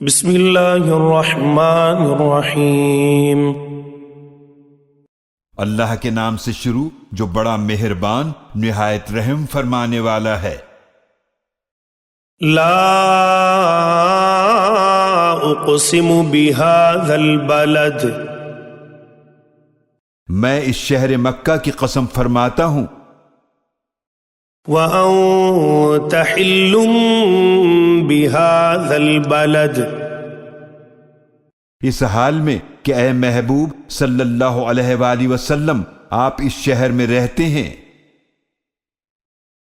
بسم اللہ الرحمن الرحیم۔ اللہ کے نام سے شروع جو بڑا مہربان نہایت رحم فرمانے والا ہے۔ لا اقسم بهذا البلد، میں اس شہر مکہ کی قسم فرماتا ہوں، وأنت حل بهذا البلد، اس حال میں کہ اے محبوب صلی اللہ علیہ وآلہ وسلم آپ اس شہر میں رہتے ہیں،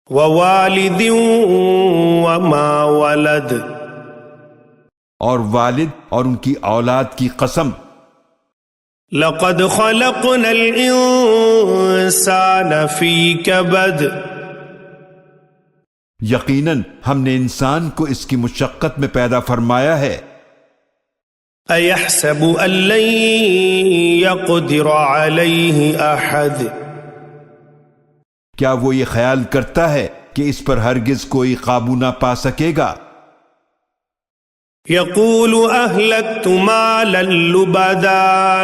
ووالد وما ولد، اور والد اور ان کی اولاد کی قسم، لقد خلقنا الإنسان في كبد، یقیناً ہم نے انسان کو اس کی مشقت میں پیدا فرمایا ہے۔ أيحسب أن لن يقدر عليه أحد، کیا وہ یہ خیال کرتا ہے کہ اس پر ہرگز کوئی قابو نہ پا سکے گا؟ يقول أهلكت مالا لبدا،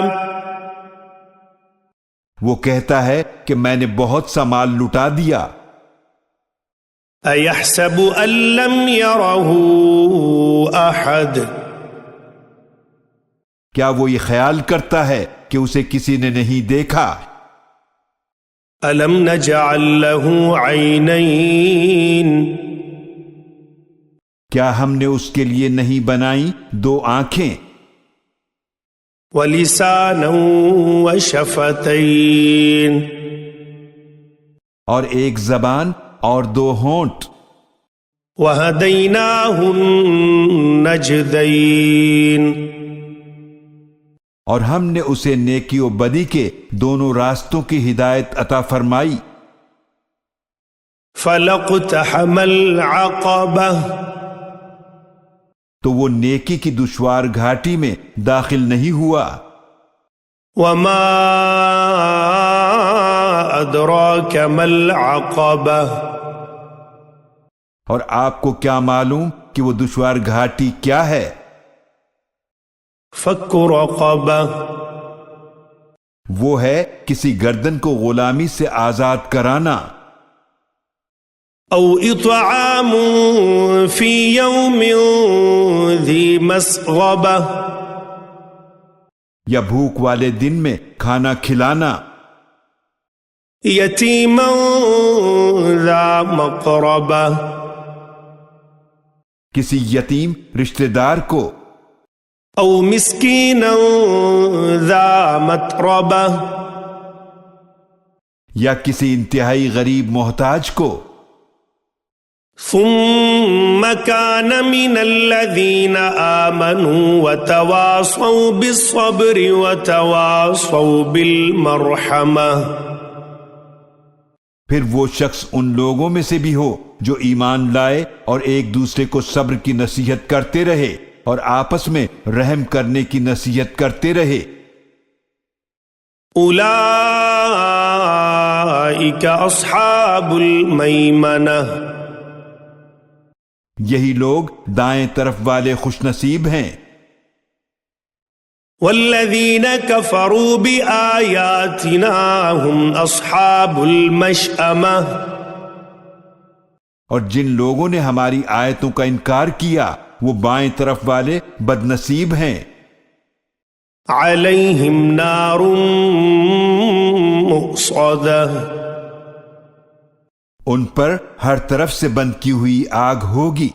وہ کہتا ہے کہ میں نے بہت سا مال لٹا دیا۔ أيحسب أن لم يره أحد، کیا وہ یہ خیال کرتا ہے کہ اسے کسی نے نہیں دیکھا؟ ألم نجعل له عينين، کیا ہم نے اس کے لیے نہیں بنائی دو آنکھیں، ولسانا وشفتين، اور ایک زبان اور دو ہونٹ، وهديناه النجدين، اور ہم نے اسے نیکی و بدی کے دونوں راستوں کی ہدایت عطا فرمائی۔ فلاقتحم العقبة، تو وہ نیکی کی دشوار گھاٹی میں داخل نہیں ہوا۔ وما أدراك ما العقبة، اور آپ کو کیا معلوم کہ وہ دشوار گھاٹی کیا ہے؟ فك رقبة، وہ ہے کسی گردن کو غلامی سے آزاد کرانا، أو إطعام في يوم ذي مسغبة، یا بھوک والے دن میں کھانا کھلانا، يتيما ذا مقربة، کسی یتیم رشتہ دار کو، أو مسكينا ذا متربة، یا کسی انتہائی غریب محتاج کو، ثم كان من الذين آمنوا وتواصوا بالصبر وتواصوا بالمرحمة، پھر وہ شخص ان لوگوں میں سے بھی ہو جو ایمان لائے اور ایک دوسرے کو صبر کی نصیحت کرتے رہے اور آپس میں رحم کرنے کی نصیحت کرتے رہے۔ أولئك أصحاب الميمنة، یہی لوگ دائیں طرف والے خوش نصیب ہیں۔ والذين كفروا بآياتنا هم أصحاب المشأمة، اور جن لوگوں نے ہماری آیتوں کا انکار کیا وہ بائیں طرف والے بد نصیب ہیں۔ عليهم نار مؤصدة، ان پر ہر طرف سے بند کی ہوئی آگ ہوگی۔